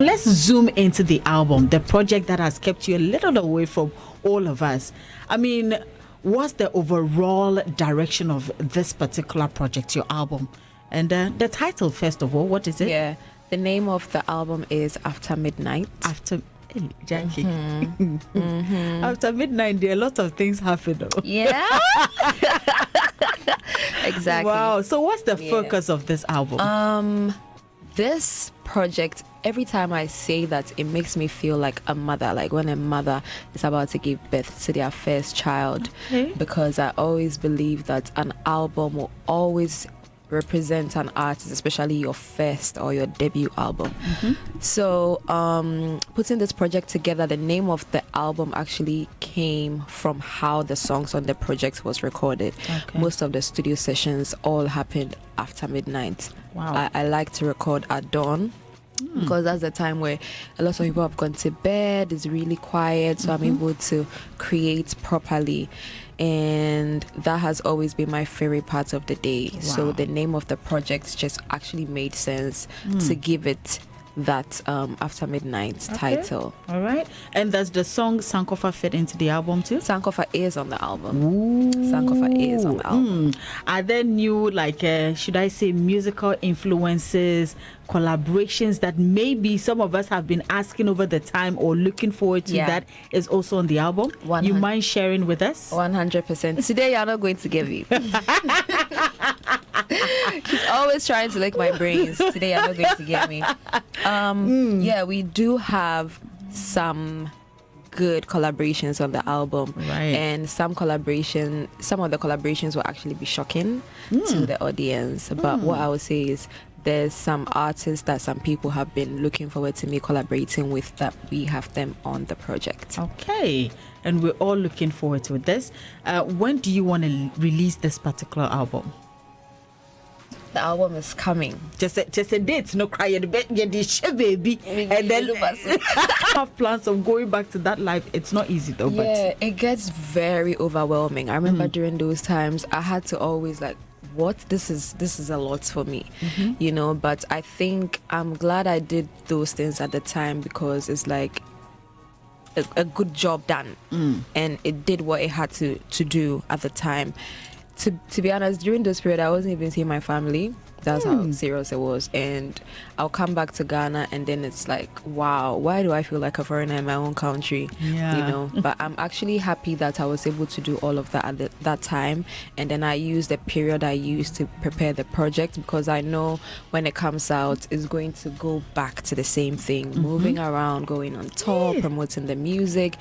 Let's zoom into the album, the project that has kept you a little away from all of us. I mean, what's the overall direction of this particular project, your album? And the title, first of all, what is it? Yeah, the name of the album is After Midnight. After Jackie. After midnight, there are a lot of things happen. Yeah. Exactly. Wow. So what's the focus of this album? This project, every time I say that, it makes me feel like a mother, like when a mother is about to give birth to their first child. Okay. Because I always believe that an album will always represent an artist, especially your first or your debut album. So putting this project together, the name of the album actually came from how the songs on the project was recorded. Okay. Most of the studio sessions all happened after midnight. Wow. I like to record at dawn because that's the time where a lot of people have gone to bed, it's really quiet, so I'm able to create properly. And that has always been my favorite part of the day. Wow. So the name of the project just actually made sense to give it that After Midnight title. All right. And does the song Sankofa fit into the album too? Sankofa is on the album. Ooh. Sankofa is on the album. Are there new, like, should I say, musical influences, collaborations that maybe some of us have been asking over the time or looking forward to that is also on the album? 100. You mind sharing with us? 100%. Today you're not going to give me. She's always trying to lick my brains. Today you're not going to get me. Yeah, we do have some good collaborations on the album, Right. and some of the collaborations will actually be shocking to the audience. But what I would say is there's some artists that some people have been looking forward to me collaborating with, that we have them on the project. Okay. And we're all looking forward to this. When do you want to release this particular album? The album is coming. Just a date, no cry the bed, baby. And then have plans of going back to that life. It's not easy though. Yeah, it gets very overwhelming. I remember during those times I had to always like, what, this is a lot for me, you know. But I think I'm glad I did those things at the time, because it's like a good job done, and it did what it had to do at the time. To be honest, during this period I wasn't even seeing my family. That's how serious it was. And I'll come back to Ghana and then it's like, wow, why do I feel like a foreigner in my own country? Yeah. You know, but I'm actually happy that I was able to do all of that at that time. And then I used the period I used to prepare the project, because I know when it comes out, it's going to go back to the same thing, moving around, going on tour, promoting the music.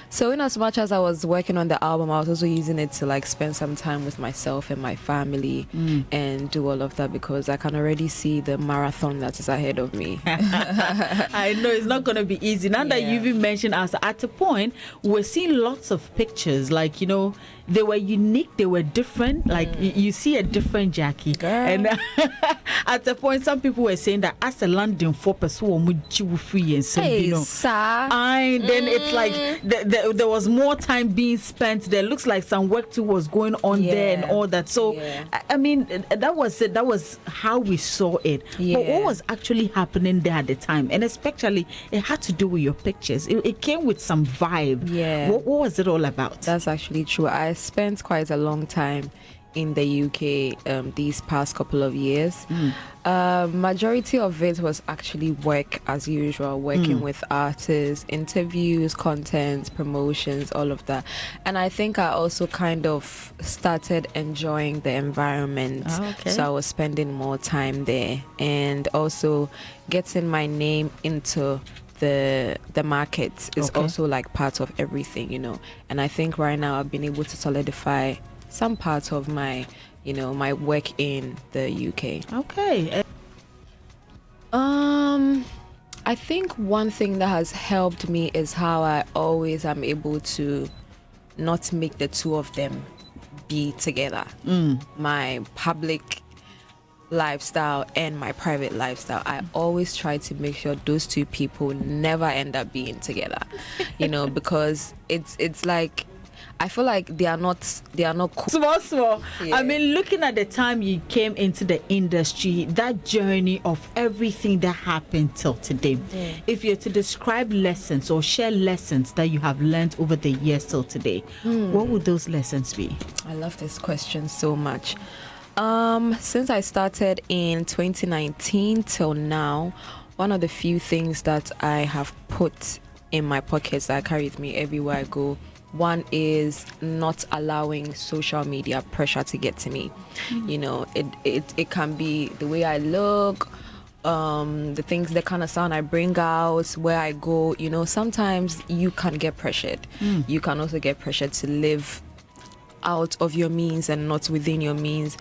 So in as much as I was working on the album, I was also using it to like spend some time with myself and my family and do all of that, because I can already see the marathon that is ahead of me. I know it's not going to be easy. Now that you even mentioned us, at a point, we're seeing lots of pictures, like, you know, they were unique, they were different. Like, you see a different Jackie. Girl. And at a point, some people were saying that as a London for person, free and so, Hey, you know. sir. And then it's like there was more time being spent. There looks like some work too was going on there and all that. So I mean, that was it. That was how we saw it. But what was actually happening there at the time, and especially it had to do with your pictures. It came with some vibe. Yeah. What was it all about? That's actually true. I spent quite a long time in the UK these past couple of years. Majority of it was actually work as usual, working with artists, interviews, content, promotions, all of that. And I think I also kind of started enjoying the environment. So I was spending more time there, and also getting my name into the market is also like part of everything, you know. And I think right now I've been able to solidify some parts of my, you know, my work in the UK. Okay. I think one thing that has helped me is how I always am able to not make the two of them be together. My public lifestyle and my private lifestyle, I always try to make sure those two people never end up being together, you know, because it's like I feel like they are not cool. Small. Yeah. I mean, looking at the time you came into the industry, that journey of everything that happened till today, if you're to describe lessons or share lessons that you have learned over the years till today, what would those lessons be? I love this question so much. Since I started in 2019 till now, one of the few things that I have put in my pockets that I carry with me everywhere I go, one is not allowing social media pressure to get to me. You know, it can be the way I look, the things, the kind of sound I bring out, where I go. You know, sometimes you can get pressured. You can also get pressured to live out of your means and not within your means.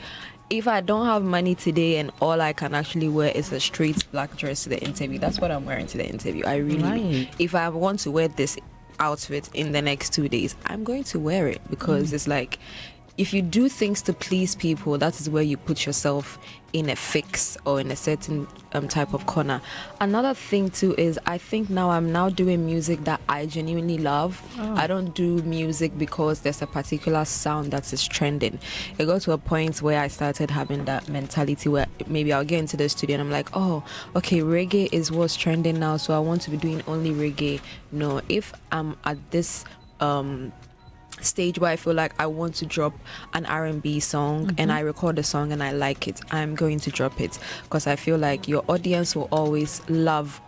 If I don't have money today and all I can actually wear is a straight black dress to the interview, that's what I'm wearing to the interview. I really, if I want to wear this outfit in the next 2 days, I'm going to wear it, because it's like, if you do things to please people, that is where you put yourself in a fix or in a certain type of corner. Another thing too is, I think now I'm now doing music that I genuinely love. I don't do music because there's a particular sound that is trending. It got to a point where I started having that mentality where maybe I'll get into the studio and I'm like, oh, okay, reggae is what's trending now, so I want to be doing only reggae. No, if I'm at this stage where I feel like I want to drop an R&B song and I record a song and I like it, I'm going to drop it, because I feel like your audience will always love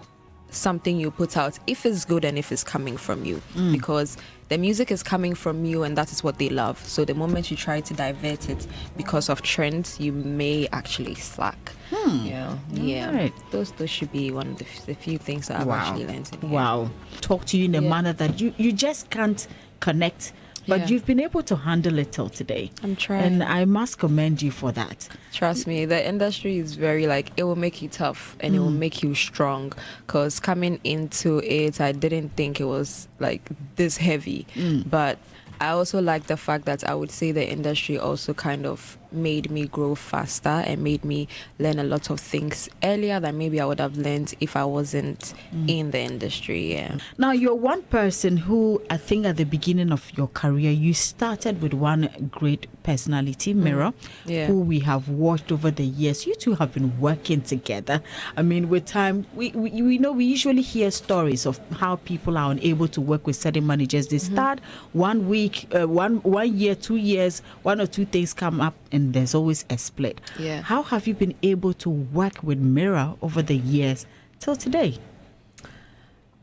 something you put out if it's good and if it's coming from you, because the music is coming from you and that is what they love. So the moment you try to divert it because of trends, you may actually slack. Right. Those should be one of the few things that I've actually learned in here. Talk to you in a manner that you just can't connect. But you've been able to handle it till today. I'm trying. And I must commend you for that. Trust me, the industry is very, like, it will make you tough and it will make you strong. Because coming into it, I didn't think it was, like, this heavy. But I also like the fact that I would say the industry also kind of made me grow faster and made me learn a lot of things earlier than maybe I would have learned if I wasn't in the industry. Now, you're one person who, I think at the beginning of your career, you started with one great personality, Mirror, who we have watched over the years. You two have been working together. I mean, with time, we know we usually hear stories of how people are unable to work with certain managers. They start 1 week, 1 year, 2 years, one or two things come up, and there's always a split. How have you been able to work with Mirror over the years till today?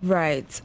Right.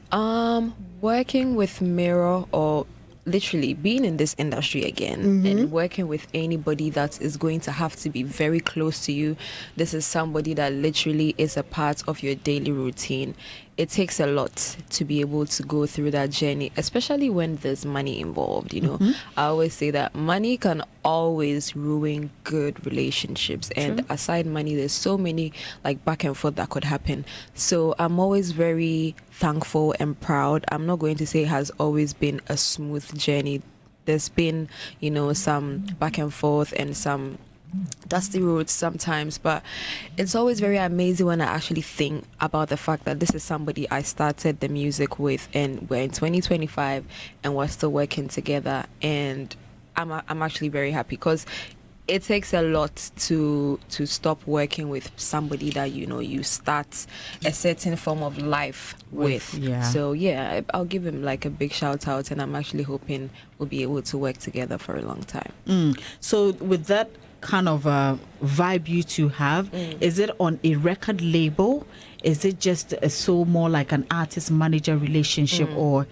Working with Mirror, or literally being in this industry again and working with anybody that is going to have to be very close to you. This is somebody that literally is a part of your daily routine. It takes a lot to be able to go through that journey, especially when there's money involved. You know, I always say that money can always ruin good relationships. And aside money, there's so many like back and forth that could happen. So I'm always very thankful and proud. I'm not going to say it has always been a smooth journey. There's been, you know, some back and forth and some dusty roads sometimes, but it's always very amazing when I actually think about the fact that this is somebody I started the music with, and we're in 2025 and we're still working together, and I'm actually very happy, because it takes a lot to stop working with somebody that, you know, you start a certain form of life with. So I'll give him like a big shout out, and I'm actually hoping we'll be able to work together for a long time. So with that kind of vibe you two have, is it on a record label? Is it just so more like an artist manager relationship, or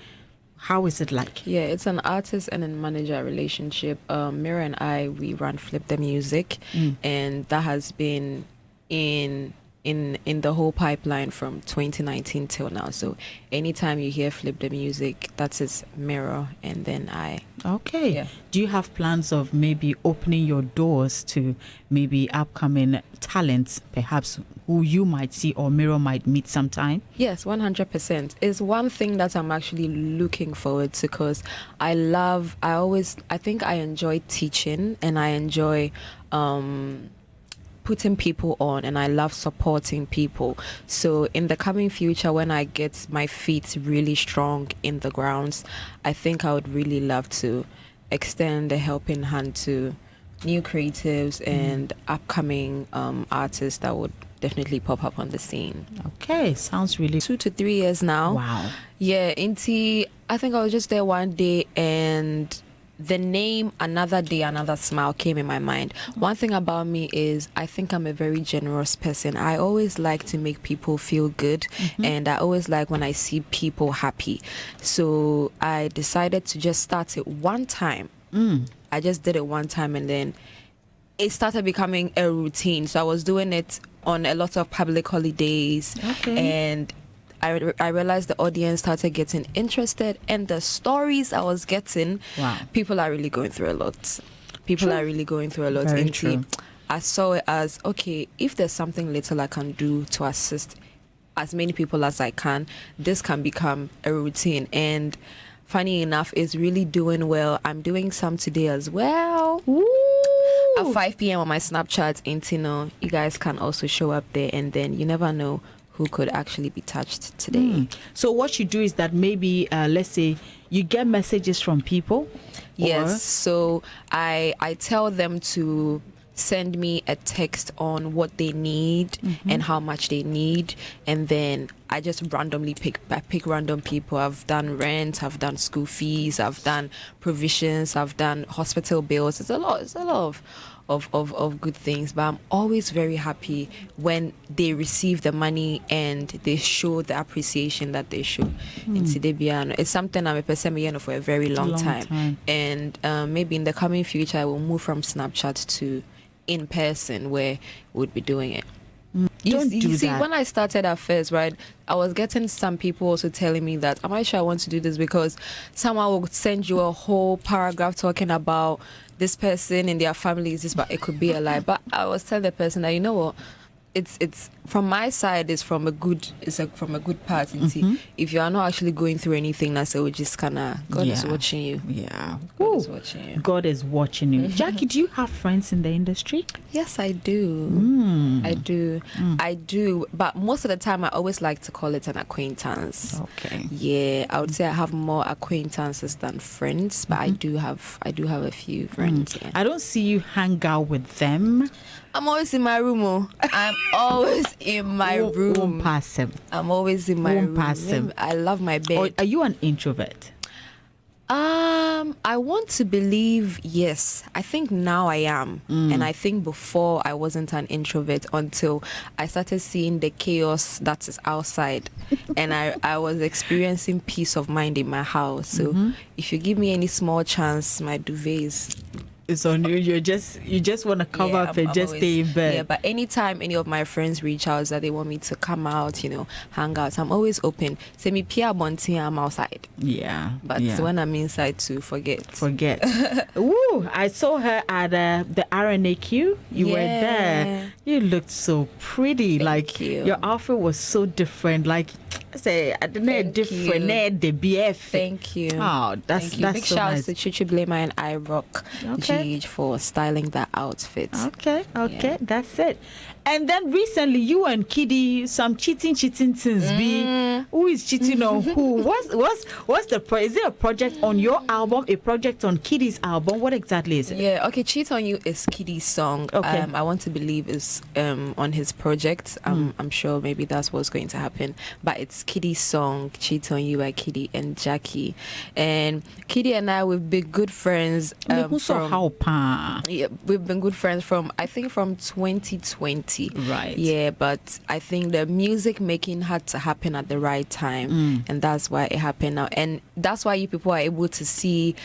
how is it like? Yeah, it's an artist and a manager relationship. Mira and I, we run Flip the Music, and that has been in the whole pipeline from 2019 till now. So anytime you hear Flip the Music, that is Mirror and then I. Okay. Yeah. Do you have plans of maybe opening your doors to maybe upcoming talents, perhaps who you might see or Mirror might meet sometime? Yes, 100%. It's one thing that I'm actually looking forward to, because I think I enjoy teaching, and I enjoy putting people on, and I love supporting people. So in the coming future, when I get my feet really strong in the grounds, I think I would really love to extend a helping hand to new creatives and upcoming artists that would definitely pop up on the scene. Okay, sounds really 2 to 3 years now. Wow. Yeah, Inti, I think I was just there one day and the name Another Day, Another Smile came in my mind. One thing about me is I think I'm a very generous person. I always like to make people feel good, and I always like when I see people happy. So I decided to just start it one time. I just did it one time, and then it started becoming a routine. So I was doing it on a lot of public holidays, and I realized the audience started getting interested, and the stories I was getting, people are really going through a lot. People are really going through a lot. Very true. I saw it as, okay, if there's something little I can do to assist as many people as I can, this can become a routine. And funny enough, it's really doing well. I'm doing some today as well. Ooh. At 5 p.m. on my Snapchat, Intino. You guys can also show up there, and then you never know who could actually be touched today. So what you do is that maybe, let's say, you get messages from people? Yes. So I tell them to send me a text on what they need and how much they need, and then I just randomly pick random people. I've done rent, I've done school fees, I've done provisions, I've done hospital bills. It's a lot of good things, but I'm always very happy when they receive the money and they show the appreciation that they show. In Sidebiano, it's something I'm a person for a very long time. And maybe in the coming future I will move from Snapchat to in person where we'll be doing it. You see, when I started at first, right, I was getting some people also telling me that, am I sure I want to do this? Because someone will send you a whole paragraph talking about this person and their families, this, but it could be a lie. But I was telling the person that, you know what, it's from my side, it's from a good part. If you are not actually going through anything, that's so just kinda God is watching you. God is watching you. God is watching you. Jackie, do you have friends in the industry? Yes, I do. I do. But most of the time, I always like to call it an acquaintance. Okay. Yeah, I would say I have more acquaintances than friends, but I do have a few friends. Yeah. I don't see you hang out with them. I'm always in my room. I'm always in my room. Won't pass him. I'm always in my room. Pass him. I love my bed. Or are you an introvert? I want to believe yes. I think now I am, and I think before I wasn't an introvert until I started seeing the chaos that is outside, and I was experiencing peace of mind in my house. So if you give me any small chance, my duvet is. It's on you. You just want to cover up and just stay in bed. Yeah, but anytime any of my friends reach out that they want me to come out, hang out, I'm always open. Say me Pia Bonti, I'm outside. Yeah. But when I'm inside too, forget. Woo! I saw her at the RNAQ. You were there. You looked so pretty. Thank you. Your outfit was so different. Like say, I don't know, different. The BF. Thank you. Oh, that's big so shout nice. to Chichi Blamer and I Rock GH for styling that outfit. Okay, that's it. And then recently, you and Kiddy, some cheating things be. Who is cheating on who? What's the is it a project on your album? A project on Kiddy's album? What exactly is it? Yeah, okay. Cheat on You is Kiddy's song. Okay. I want to believe is on his project. I'm sure maybe that's what's going to happen. But it's Kiddy's song, Cheat on You by Kiddy and Jackie. And Kiddy and I, we've been good friends. We've been good friends from 2020. Right. Yeah, but I think the music making had to happen at the right time, and that's why it happened now. And that's why you people are able to see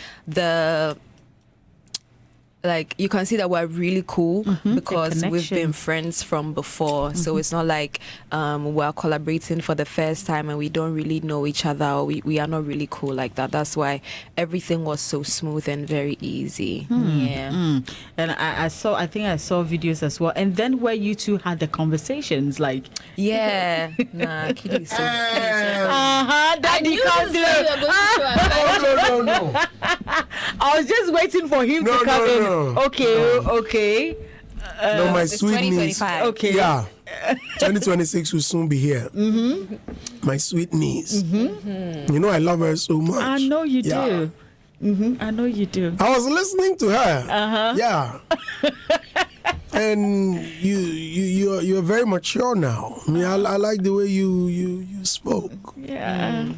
you can see that we're really cool because we've been friends from before. So it's not like we're collaborating for the first time and we don't really know each other, or we are not really cool like that. That's why everything was so smooth and very easy. And I think I saw videos as well. And then where you two had the conversations, like Kiddy so Daddy can't do it. No. I was just waiting for him to come in. Okay. No, my sweet niece. Okay. Yeah. 2026 will soon be here. My sweet niece. You know, I love her so much. I know you do. I know you do. I was listening to her. Yeah. And you're very mature now. I mean, I like the way you spoke. Yeah.